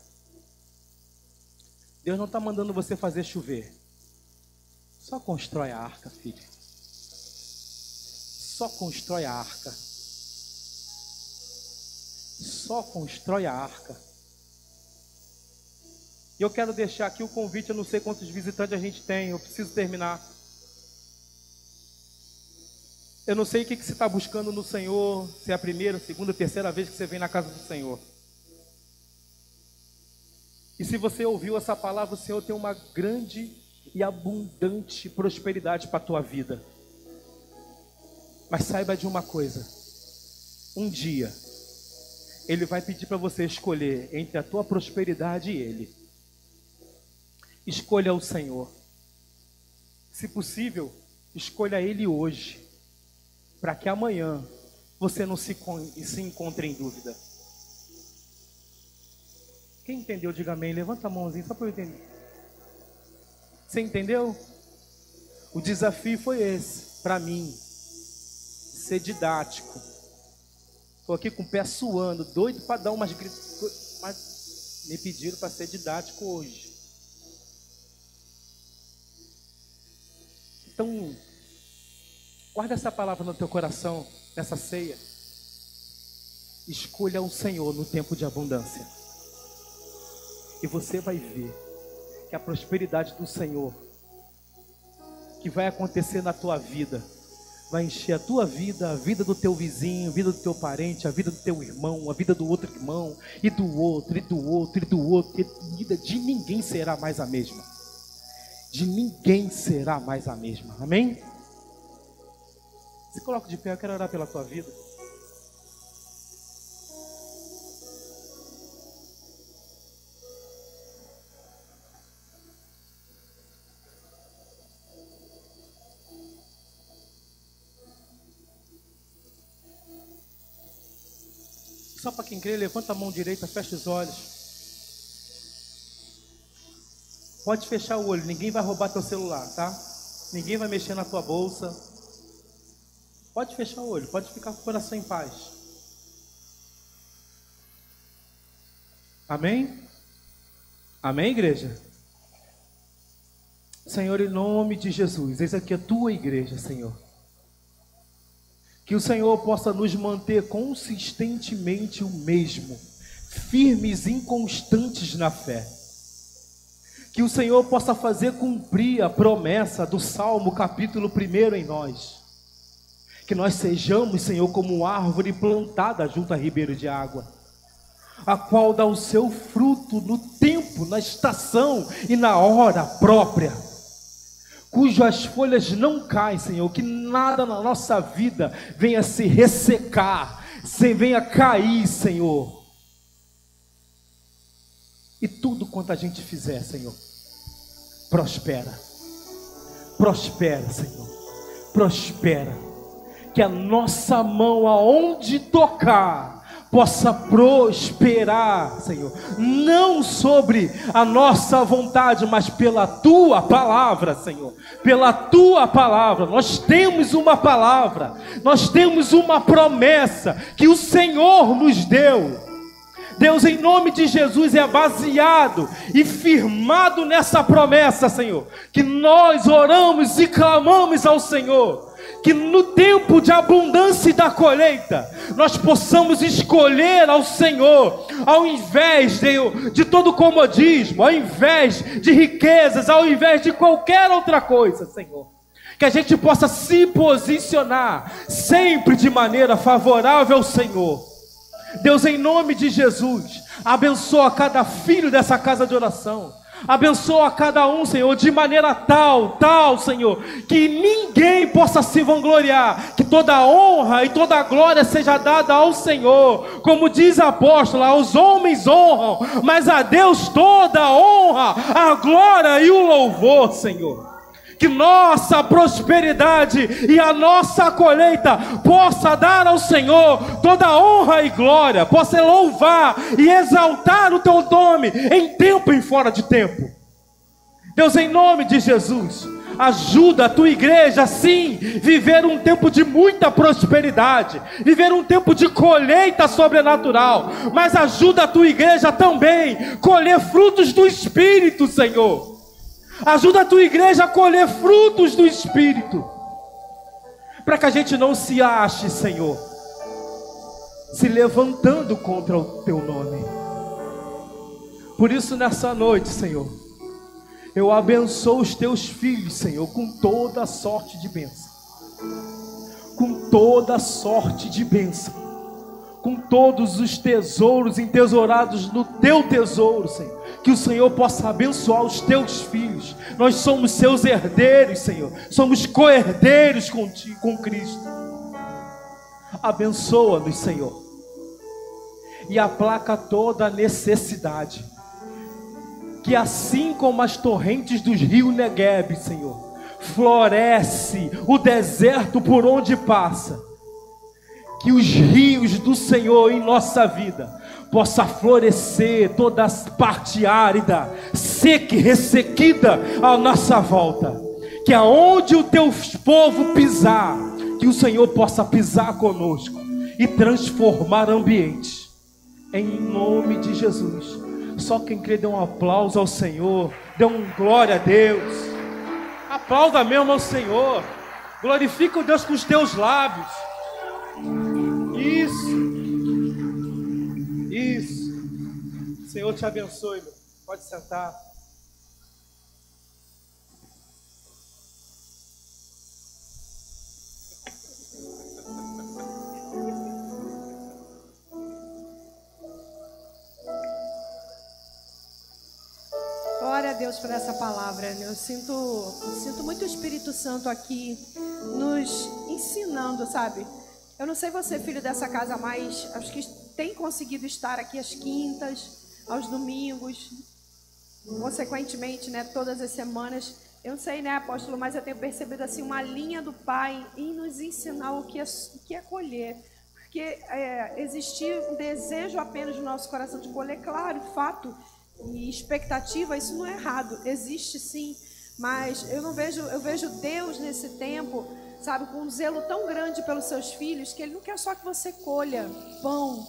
Deus não está mandando você fazer chover. Só constrói a arca, filho. Só constrói a arca. Só constrói a arca. E eu quero deixar aqui o convite, eu não sei quantos visitantes a gente tem, eu preciso terminar. Eu não sei o que você está buscando no Senhor, se é a primeira, segunda, terceira vez que você vem na casa do Senhor. E se você ouviu essa palavra, o Senhor tem uma grande e abundante prosperidade para a tua vida. Mas saiba de uma coisa, um dia, Ele vai pedir para você escolher entre a tua prosperidade e Ele. Escolha o Senhor. Se possível, escolha Ele hoje, para que amanhã você não se encontre em dúvida. Quem entendeu, diga amém. Levanta a mãozinha só para eu entender. Você entendeu? O desafio foi esse, para mim, ser didático. Estou aqui com o pé suando, doido para dar umas gritas, mas me pediram para ser didático hoje. Então, guarda essa palavra no teu coração, nessa ceia. Escolha o Senhor no tempo de abundância. E você vai ver que a prosperidade do Senhor, que vai acontecer na tua vida, vai encher a tua vida, a vida do teu vizinho, a vida do teu parente, a vida do teu irmão, a vida do outro irmão, e do outro, e do outro, e do outro. E a vida de ninguém será mais a mesma. De ninguém será mais a mesma. Amém? Se coloca de pé, eu quero orar pela tua vida. Só para quem crê, levanta a mão direita, fecha os olhos. Pode fechar o olho, ninguém vai roubar teu celular, tá? Ninguém vai mexer na tua bolsa. Pode fechar o olho, pode ficar com o coração em paz. Amém? Amém, igreja? Senhor, em nome de Jesus, eis aqui a tua igreja, Senhor. Que o Senhor possa nos manter consistentemente o mesmo, firmes e inconstantes na fé. Que o Senhor possa fazer cumprir a promessa do Salmo capítulo 1 em nós. Que nós sejamos, Senhor, como árvore plantada junto a ribeiro de água, a qual dá o seu fruto no tempo, na estação e na hora própria, cujas folhas não caem, Senhor, que nada na nossa vida venha se ressecar, venha cair, Senhor. E tudo quanto a gente fizer, Senhor, prospera. Prospera, Senhor. Prospera. Que a nossa mão aonde tocar possa prosperar, Senhor. Não sobre a nossa vontade, mas pela tua palavra, Senhor. Pela tua palavra. Nós temos uma palavra. Nós temos uma promessa que o Senhor nos deu. Deus, em nome de Jesus, é baseado e firmado nessa promessa, Senhor, que nós oramos e clamamos ao Senhor, que no tempo de abundância e da colheita, nós possamos escolher ao Senhor, ao invés de todo comodismo, ao invés de riquezas, ao invés de qualquer outra coisa, Senhor. Que a gente possa se posicionar sempre de maneira favorável ao Senhor. Deus, em nome de Jesus, abençoa cada filho dessa casa de oração. Abençoa cada um, Senhor, de maneira tal, Senhor, que ninguém possa se vangloriar, que toda honra e toda glória seja dada ao Senhor. Como diz a apóstola, aos homens honram, mas a Deus toda a honra, a glória e o louvor, Senhor. Que nossa prosperidade e a nossa colheita possa dar ao Senhor toda honra e glória, possa louvar e exaltar o teu nome em tempo e fora de tempo. Deus, em nome de Jesus, ajuda a tua igreja sim, viver um tempo de muita prosperidade, viver um tempo de colheita sobrenatural, mas ajuda a tua igreja também a colher frutos do Espírito, Senhor. Ajuda a tua igreja a colher frutos do Espírito, para que a gente não se ache, Senhor, se levantando contra o teu nome, Por isso, nessa noite, Senhor, eu abençoo os teus filhos, Senhor, com toda sorte de bênção. Com toda sorte de bênção. Com todos os tesouros entesourados no teu tesouro, Senhor. Que o Senhor possa abençoar os teus filhos. Nós somos seus herdeiros, Senhor. Somos co-herdeiros contigo, com Cristo. Abençoa-nos, Senhor. E aplaca toda a necessidade. Que assim como as torrentes dos rios Negueb, Senhor, floresce o deserto por onde passa, que os rios do Senhor em nossa vida possa florescer toda a parte árida, seca e ressequida à nossa volta. Que aonde o teu povo pisar, que o Senhor possa pisar conosco e transformar ambientes. Em nome de Jesus. Só quem crê dê um aplauso ao Senhor, dê um glória a Deus. Aplauda mesmo ao Senhor. Glorifica o Deus com os teus lábios. Isso. Isso. Senhor te abençoe, meu. Pode sentar. Glória a Deus por essa palavra. Eu sinto muito o Espírito Santo aqui nos ensinando, sabe? Eu não sei você, filho dessa casa, mas acho que tem conseguido estar aqui às quintas, aos domingos, consequentemente, né, todas as semanas. Eu não sei, né, apóstolo, mas eu tenho percebido assim uma linha do Pai em nos ensinar o que é colher. Porque existir um desejo apenas no nosso coração de colher, claro, fato e expectativa, isso não é errado, existe sim, mas eu vejo Deus nesse tempo, sabe, com um zelo tão grande pelos seus filhos, que Ele não quer só que você colha pão,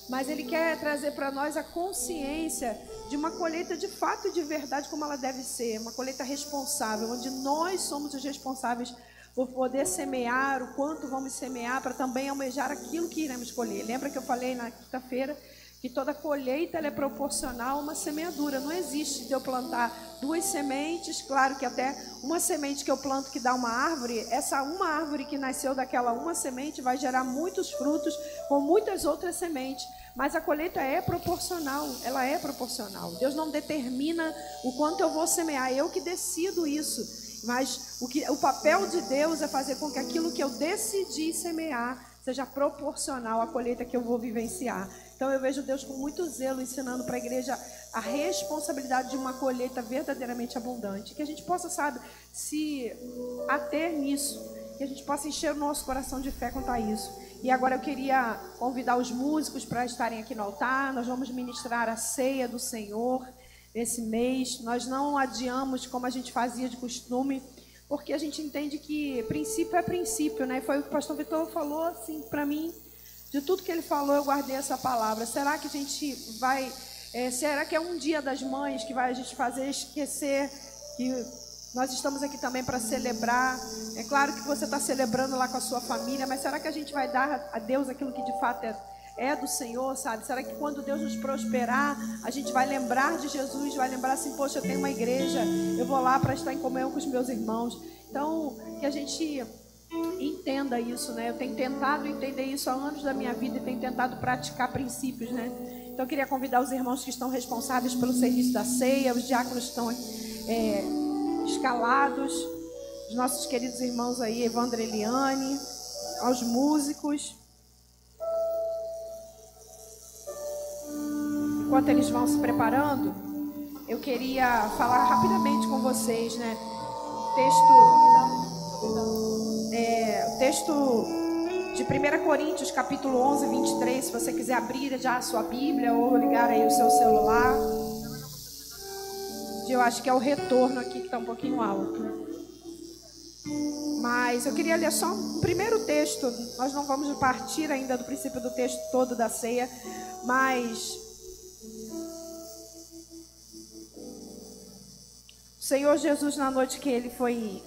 mas Ele quer trazer para nós a consciência de uma colheita de fato e de verdade como ela deve ser, uma colheita responsável, onde nós somos os responsáveis por poder semear, o quanto vamos semear, para também almejar aquilo que iremos colher. Lembra que eu falei na quinta-feira que toda colheita ela é proporcional a uma semeadura. Não existe de eu plantar 2 sementes, claro que até uma semente que eu planto que dá uma árvore, essa uma árvore que nasceu daquela uma semente vai gerar muitos frutos com muitas outras sementes. Mas a colheita é proporcional, ela é proporcional. Deus não determina o quanto eu vou semear, eu que decido isso. Mas o papel de Deus é fazer com que aquilo que eu decidi semear seja proporcional à colheita que eu vou vivenciar. Então eu vejo Deus com muito zelo ensinando para a igreja a responsabilidade de uma colheita verdadeiramente abundante. Que a gente possa, sabe, se ater nisso. Que a gente possa encher o nosso coração de fé quanto a isso. E agora eu queria convidar os músicos para estarem aqui no altar. Nós vamos ministrar a ceia do Senhor esse mês. Nós não adiamos como a gente fazia de costume, porque a gente entende que princípio é princípio, né? Foi o que o pastor Vitor falou assim para mim. De tudo que ele falou, eu guardei essa palavra. Será que a gente vai... será que é um dia das mães que vai a gente fazer esquecer que nós estamos aqui também para celebrar? É claro que você está celebrando lá com a sua família, mas será que a gente vai dar a Deus aquilo que de fato é do Senhor, sabe? Será que quando Deus nos prosperar, a gente vai lembrar de Jesus, vai lembrar assim, poxa, eu tenho uma igreja, eu vou lá para estar em comunhão com os meus irmãos. Então, que a gente entenda isso, né? Eu tenho tentado entender isso há anos da minha vida e tenho tentado praticar princípios, né? Então eu queria convidar os irmãos que estão responsáveis pelo serviço da ceia, os diáconos que estão escalados, os nossos queridos irmãos aí, Evandro e Eliane, aos músicos. Enquanto eles vão se preparando, eu queria falar rapidamente com vocês, né? O texto de 1 Coríntios, capítulo 11, 23, se você quiser abrir já a sua Bíblia ou ligar aí o seu celular. Eu acho que é o retorno aqui que está um pouquinho alto. Mas eu queria ler só um primeiro texto. Nós não vamos partir ainda do princípio do texto todo da ceia, mas o Senhor Jesus, na noite que ele foi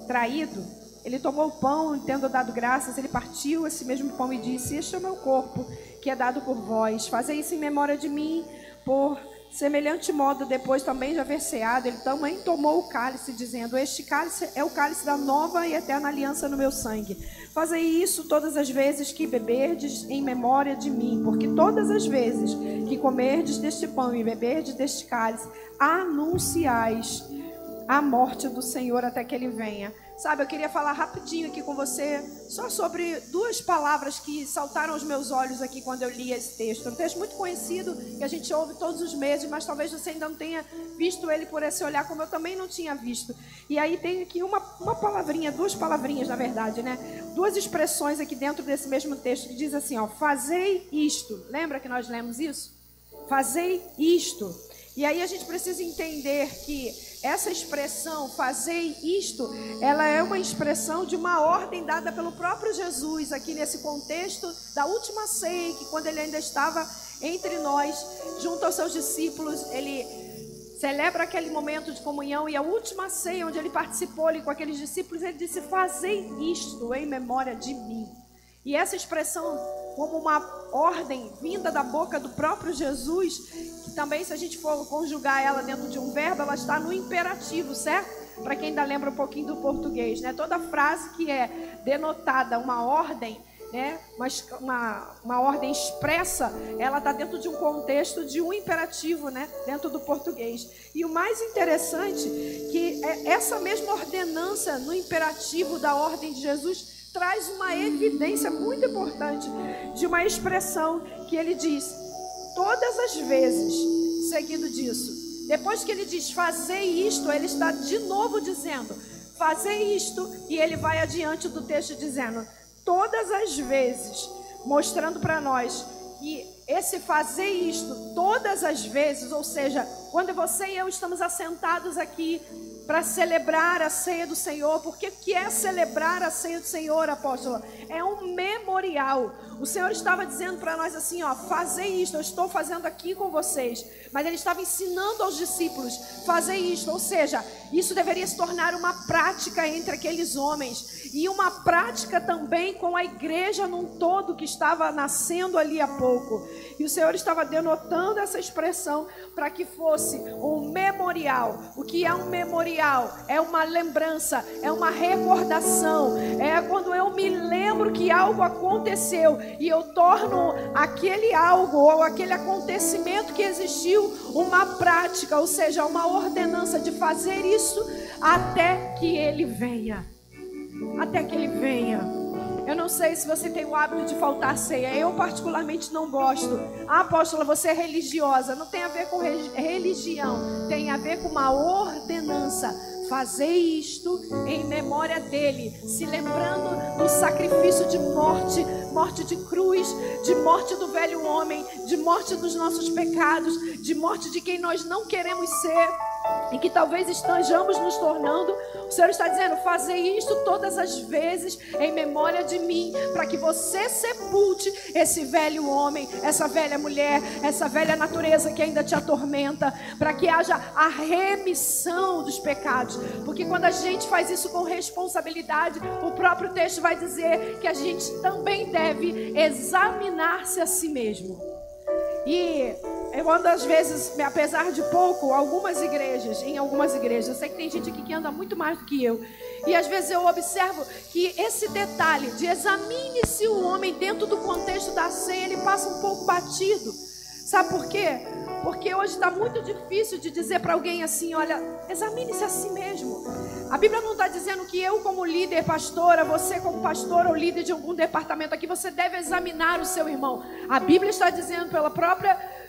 traído, ele tomou o pão e, tendo dado graças, ele partiu esse mesmo pão e disse: este é o meu corpo, que é dado por vós. Fazei isso em memória de mim. Por Semelhante modo, depois também já verseado, ele também tomou o cálice, dizendo: este cálice é o cálice da nova e eterna aliança no meu sangue. Fazei isso todas as vezes que beberdes em memória de mim, porque todas as vezes que comerdes deste pão e beberdes deste cálice, anunciais a morte do Senhor até que ele venha. Sabe, eu queria falar rapidinho aqui com você, só sobre duas palavras que saltaram aos meus olhos aqui quando eu li esse texto. É um texto muito conhecido, que a gente ouve todos os meses, mas talvez você ainda não tenha visto ele por esse olhar, como eu também não tinha visto. E aí tem aqui uma palavrinha, duas palavrinhas na verdade, né? Duas expressões aqui dentro desse mesmo texto, que diz assim, ó: fazei isto. Lembra que nós lemos isso? Fazei isto. E aí a gente precisa entender que essa expressão, fazei isto, ela é uma expressão de uma ordem dada pelo próprio Jesus, aqui nesse contexto da última ceia, que quando ele ainda estava entre nós, junto aos seus discípulos, ele celebra aquele momento de comunhão, e a última ceia, onde ele participou ali com aqueles discípulos, ele disse: fazei isto em memória de mim. E essa expressão, como uma ordem vinda da boca do próprio Jesus, que também, se a gente for conjugar ela dentro de um verbo, ela está no imperativo, certo? Para quem ainda lembra um pouquinho do português, né? Toda frase que é denotada uma ordem, né? Uma ordem expressa, ela está dentro de um contexto de um imperativo, né? Dentro do português. E o mais interessante, que essa mesma ordenança no imperativo da ordem de Jesus traz uma evidência muito importante de uma expressão que ele diz todas as vezes, seguido disso. Depois que ele diz fazei isto, ele está de novo dizendo fazei isto, e ele vai adiante do texto dizendo todas as vezes, mostrando para nós que esse fazer isto todas as vezes, ou seja, quando você e eu estamos assentados aqui para celebrar a ceia do Senhor, porque o que é celebrar a ceia do Senhor, apóstola? É um memorial. O Senhor estava dizendo para nós assim, ó, fazei isto, eu estou fazendo aqui com vocês. Mas ele estava ensinando aos discípulos, fazei isto, ou seja, isso deveria se tornar uma prática entre aqueles homens, e uma prática também com a igreja num todo que estava nascendo ali há pouco. E o Senhor estava denotando essa expressão para que fosse um memorial. O que é um memorial? É uma lembrança, é uma recordação. É quando eu me lembro que algo aconteceu e eu torno aquele algo ou aquele acontecimento que existiu uma prática, ou seja, uma ordenança de fazer isso até que ele venha. Até que ele venha. Eu não sei se você tem o hábito de faltar ceia. Eu particularmente não gosto. Ah, apóstola, você é religiosa. Não tem a ver com religião. Tem a ver com uma ordenança. Fazei isto em memória dele, se lembrando do sacrifício de morte, morte de cruz, de morte do velho homem, de morte dos nossos pecados, de morte de quem nós não queremos ser e que talvez estejamos nos tornando. O Senhor está dizendo, fazei isto todas as vezes em memória de mim, para que você sepulte esse velho homem, essa velha mulher, essa velha natureza que ainda te atormenta, para que haja a remissão dos pecados. Porque quando a gente faz isso com responsabilidade, o próprio texto vai dizer que a gente também deve examinar-se a si mesmo. E eu ando às vezes, apesar de pouco, em algumas igrejas, eu sei que tem gente aqui que anda muito mais do que eu, e às vezes eu observo que esse detalhe de examine-se o homem dentro do contexto da ceia, ele passa um pouco batido. Sabe por quê? Porque hoje está muito difícil de dizer para alguém assim, olha, examine-se a si mesmo. A Bíblia não está dizendo que eu como líder, pastora, você como pastor ou líder de algum departamento aqui, você deve examinar o seu irmão. A Bíblia está dizendo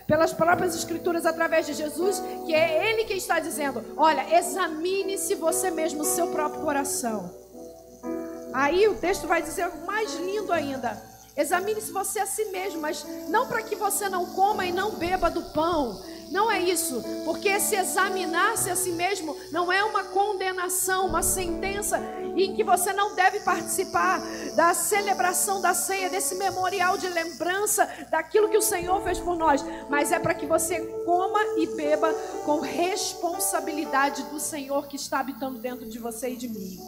pelas próprias escrituras através de Jesus, que é Ele que está dizendo, olha, examine-se você mesmo, o seu próprio coração. Aí o texto vai dizer algo mais lindo ainda. Examine-se você a si mesmo, mas não para que você não coma e não beba do pão. Não é isso, porque esse examinar-se a si mesmo não é uma condenação, uma sentença em que você não deve participar da celebração da ceia, desse memorial de lembrança daquilo que o Senhor fez por nós, mas é para que você coma e beba com responsabilidade do Senhor que está habitando dentro de você e de mim.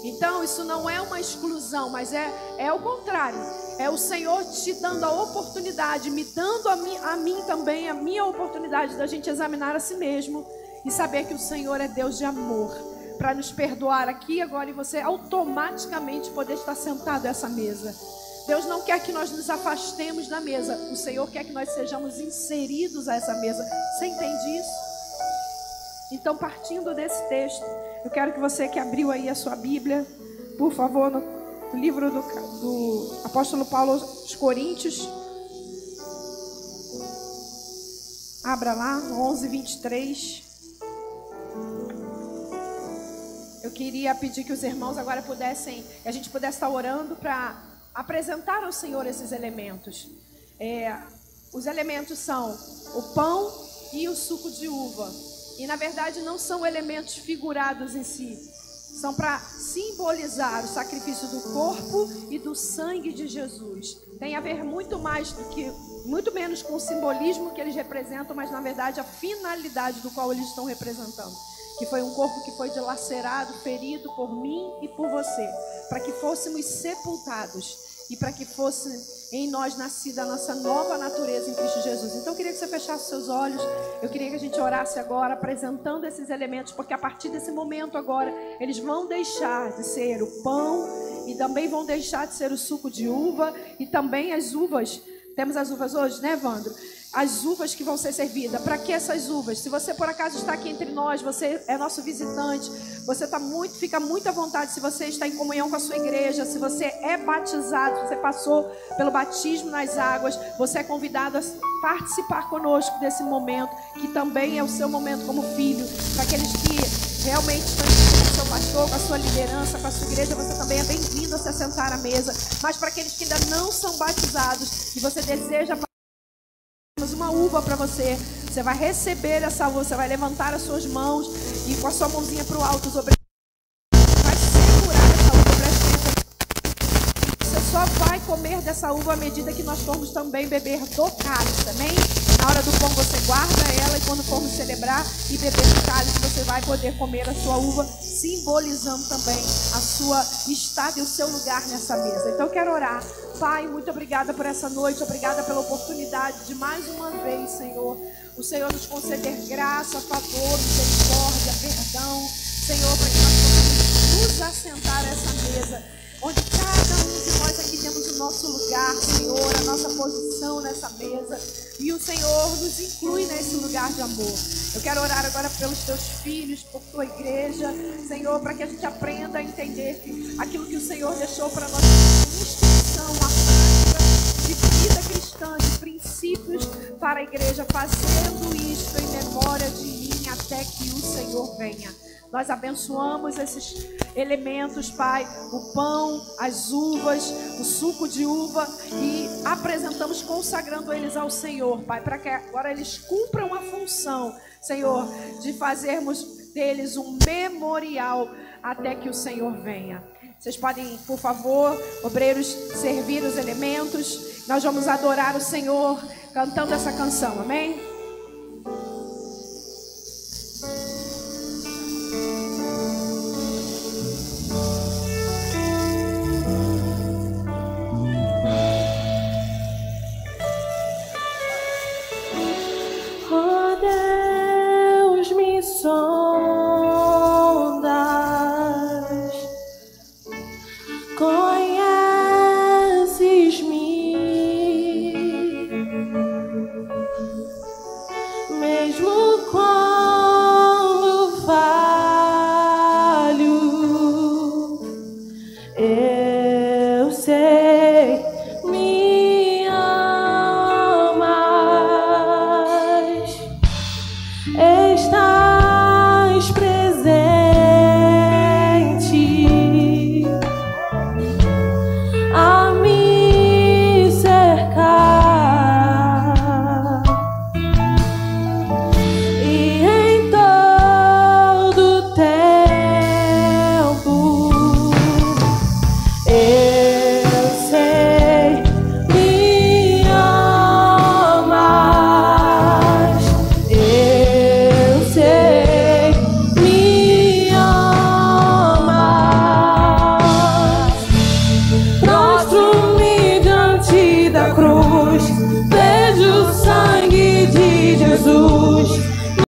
Então isso não é uma exclusão, mas é o contrário. É o Senhor te dando a oportunidade, me dando a mim também a minha oportunidade da gente examinar a si mesmo e saber que o Senhor é Deus de amor, para nos perdoar aqui agora e você automaticamente poder estar sentado a essa mesa. Deus não quer que nós nos afastemos da mesa. O Senhor quer que nós sejamos inseridos a essa mesa. Você entende isso? Então, partindo desse texto, eu quero que você que abriu aí a sua Bíblia, por favor, no livro do apóstolo Paulo aos Coríntios. Abra lá, 11:23. Eu queria pedir que os irmãos agora pudessem, que a gente pudesse estar orando para apresentar ao Senhor esses elementos. Os elementos são o pão e o suco de uva. E na verdade não são elementos figurados em si. São para simbolizar o sacrifício do corpo e do sangue de Jesus. Tem a ver muito menos com o simbolismo que eles representam, mas na verdade a finalidade do qual eles estão representando. Que foi um corpo que foi dilacerado, ferido por mim e por você, para que fôssemos sepultados e para que fosse em nós nascida a nossa nova natureza em Cristo Jesus. Então eu queria que você fechasse seus olhos, eu queria que a gente orasse agora, apresentando esses elementos, porque a partir desse momento agora, eles vão deixar de ser o pão e também vão deixar de ser o suco de uva e também as uvas. Temos as uvas hoje, né, Evandro? As uvas que vão ser servidas. Para que essas uvas? Se você por acaso está aqui entre nós, você é nosso visitante, você fica muito à vontade. Se você está em comunhão com a sua igreja, se você é batizado, se você passou pelo batismo nas águas, você é convidado a participar conosco desse momento, que também é o seu momento como filho. Para aqueles que realmente estão com o seu pastor, com a sua liderança, com a sua igreja, você também é bem-vindo a se assentar à mesa. Mas para aqueles que ainda não são batizados e você deseja uma uva para você, você vai receber essa uva, você vai levantar as suas mãos e com a sua mãozinha para o alto, vai segurar essa uva, você só vai comer dessa uva à medida que nós formos também beber do cálice, amém? Na hora do pão você guarda ela e quando formos celebrar e beber do cálice, você vai poder comer a sua uva, simbolizando também a sua estada e o seu lugar nessa mesa. Então eu quero orar. Pai, muito obrigada por essa noite, obrigada pela oportunidade de mais uma vez, Senhor, o Senhor nos conceder graça, favor, misericórdia, perdão, Senhor, para que nós possamos nos assentar a essa mesa, onde cada um de nós aqui temos o nosso lugar, Senhor, a nossa posição nessa mesa, e o Senhor nos inclui nesse lugar de amor. Eu quero orar agora pelos teus filhos, por tua igreja, Senhor, para que a gente aprenda a entender que aquilo que o Senhor deixou para nós instrução, a prática de vida cristã, de princípios para a igreja, fazendo isto em memória de mim até que o Senhor venha. Nós abençoamos esses elementos, Pai, o pão, as uvas, o suco de uva e apresentamos consagrando eles ao Senhor, Pai, para que agora eles cumpram a função, Senhor, de fazermos deles um memorial até que o Senhor venha. Vocês podem, por favor, obreiros, servir os elementos. Nós vamos adorar o Senhor cantando essa canção, amém?